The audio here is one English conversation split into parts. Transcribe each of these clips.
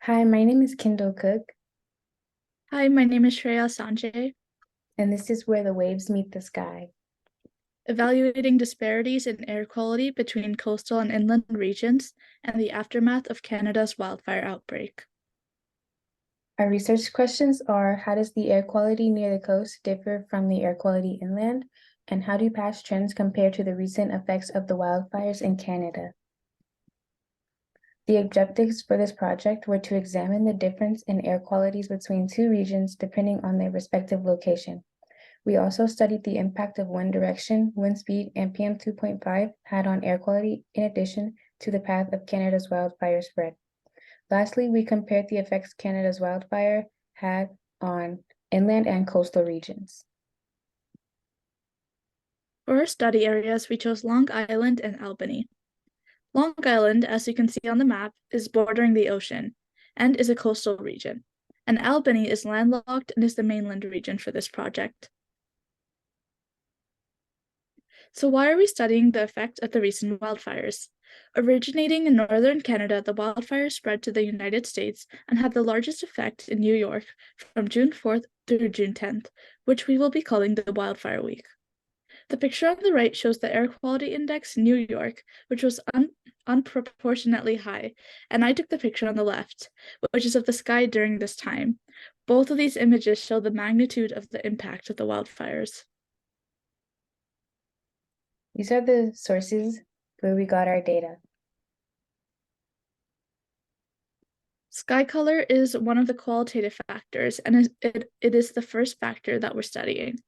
Hi, my name is Kendal Cook, Hi, my name is Shreyaa Sanjay, and this is Where the Waves Meet the Sky. evaluating disparities in air quality between coastal and inland regions and the aftermath of Canada's wildfire outbreak. Our research questions are: how does the air quality near the coast differ from the air quality inland? And how do past trends compare to the recent effects of the wildfires in Canada? The objectives for this project were to examine the difference in air qualities between two regions depending on their respective location. We also studied the impact of wind direction, wind speed, and PM 2.5 had on air quality in addition to the path of Canada's wildfire spread. Lastly, we compared the effects Canada's wildfire had on inland and coastal regions. For our study areas, we chose Long Island and Albany. Long Island, as you can see on the map, is bordering the ocean and is a coastal region, and Albany is landlocked and is the mainland region for this project. So why are we studying the effect of the recent wildfires? Originating in northern Canada, the wildfires spread to the United States and had the largest effect in New York from June 4th through June 10th, which we will be calling the Wildfire Week. The picture on the right shows the air quality index in New York, which was unproportionately high, and I took the picture on the left, which is of the sky during this time. Both of these images show the magnitude of the impact of the wildfires. These are the sources where we got our data. Sky color is one of the qualitative factors, and it is the first factor that we're studying.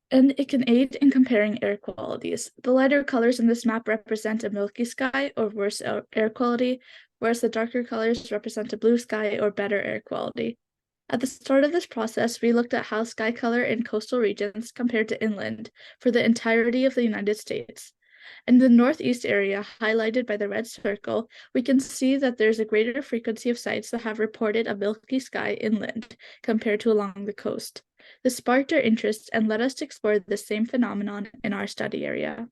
And it can aid in comparing air qualities. The lighter colors in this map represent a milky sky or worse air quality, whereas the darker colors represent a blue sky or better air quality. At the start of this process, we looked at how sky color in coastal regions compared to inland for the entirety of the United States. In the northeast area, highlighted by the red circle, we can see that there's a greater frequency of sites that have reported a milky sky inland compared to along the coast. This sparked our interest and led us to explore the same phenomenon in our study area.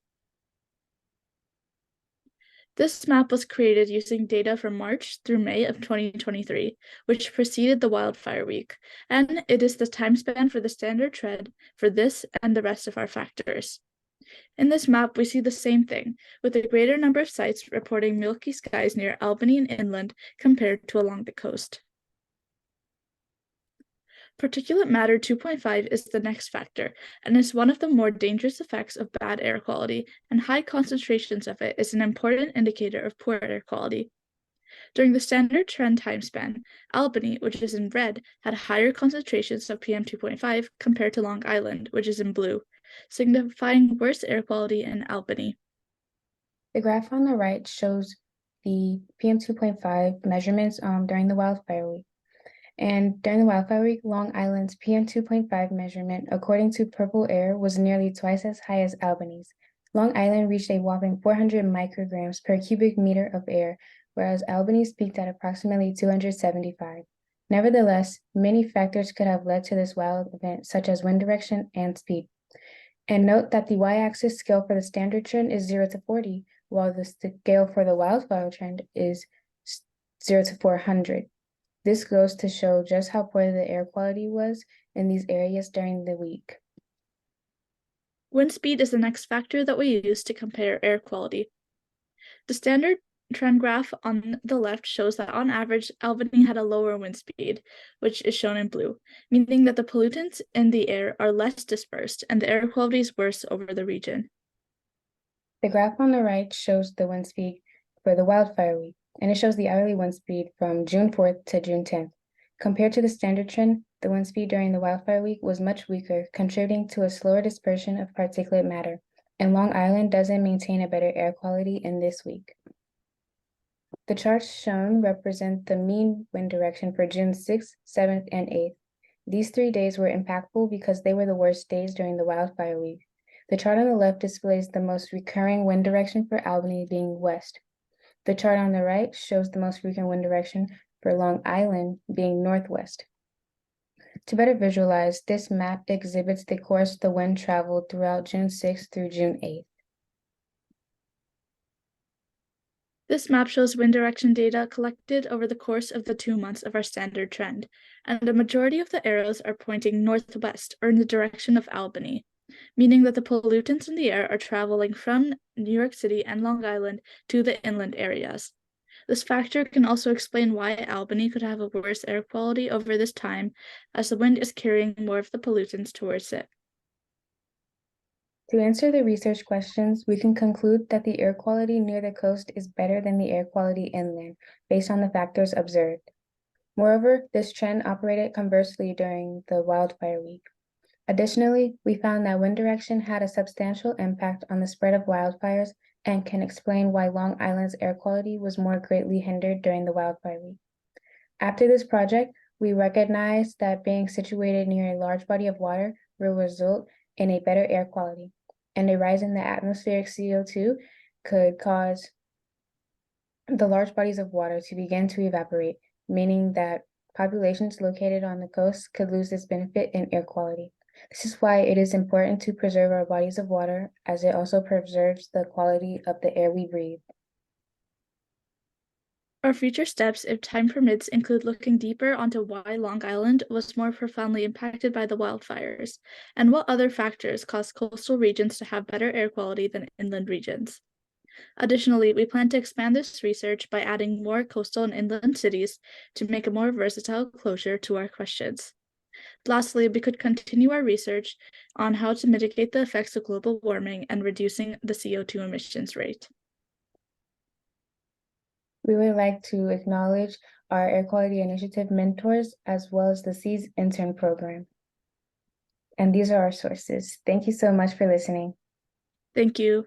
This map was created using data from March through May of 2023, which preceded the wildfire week, and it is the time span for the standard trend for this and the rest of our factors. In this map, we see the same thing, with a greater number of sites reporting milky skies near Albany and inland compared to along the coast. Particulate matter 2.5 is the next factor, and is one of the more dangerous effects of bad air quality, and high concentrations of it is an important indicator of poor air quality. During the standard trend time span, Albany, which is in red, had higher concentrations of PM 2.5 compared to Long Island, which is in blue, signifying worse air quality in Albany. The graph on the right shows the PM 2.5 measurements during the wildfire week. And during the wildfire week, Long Island's PM 2.5 measurement, according to Purple Air, was nearly twice as high as Albany's. Long Island reached a whopping 400 micrograms per cubic meter of air, whereas Albany's peaked at approximately 275. Nevertheless, many factors could have led to this wild event, such as wind direction and speed. And note that the y-axis scale for the standard trend is 0 to 40, while the scale for the wildfire trend is 0 to 400. This goes to show just how poor the air quality was in these areas during the week. Wind speed is the next factor that we use to compare air quality. The standard trend graph on the left shows that on average, Albany had a lower wind speed, which is shown in blue, meaning that the pollutants in the air are less dispersed and the air quality is worse over the region. The graph on the right shows the wind speed for the wildfire week, and it shows the hourly wind speed from June 4th to June 10th. Compared to the standard trend, the wind speed during the wildfire week was much weaker, contributing to a slower dispersion of particulate matter, and Long Island doesn't maintain a better air quality in this week. The charts shown represent the mean wind direction for June 6th, 7th, and 8th. These 3 days were impactful because they were the worst days during the wildfire week. The chart on the left displays the most recurring wind direction for Albany being west. The chart on the right shows the most frequent wind direction for Long Island being northwest. To better visualize, this map exhibits the course the wind traveled throughout June 6th through June 8th. This map shows wind direction data collected over the course of the 2 months of our standard trend, and a majority of the arrows are pointing northwest or in the direction of Albany, meaning that the pollutants in the air are traveling from New York City and Long Island to the inland areas. This factor can also explain why Albany could have a worse air quality over this time, as the wind is carrying more of the pollutants towards it. To answer the research questions, we can conclude that the air quality near the coast is better than the air quality inland, based on the factors observed. Moreover, this trend operated conversely during the wildfire week. Additionally, we found that wind direction had a substantial impact on the spread of wildfires and can explain why Long Island's air quality was more greatly hindered during the wildfire week. After this project, we recognized that being situated near a large body of water will result in a better air quality, and a rise in the atmospheric CO2 could cause the large bodies of water to begin to evaporate, meaning that populations located on the coast could lose this benefit in air quality. This is why it is important to preserve our bodies of water, as it also preserves the quality of the air we breathe. Our future steps, if time permits, include looking deeper onto why Long Island was more profoundly impacted by the wildfires, and what other factors caused coastal regions to have better air quality than inland regions. Additionally, we plan to expand this research by adding more coastal and inland cities to make a more versatile closure to our questions. Lastly, we could continue our research on how to mitigate the effects of global warming and reducing the CO2 emissions rate. We would like to acknowledge our Air Quality Initiative mentors, as well as the SEAS intern program. And these are our sources. Thank you so much for listening. Thank you.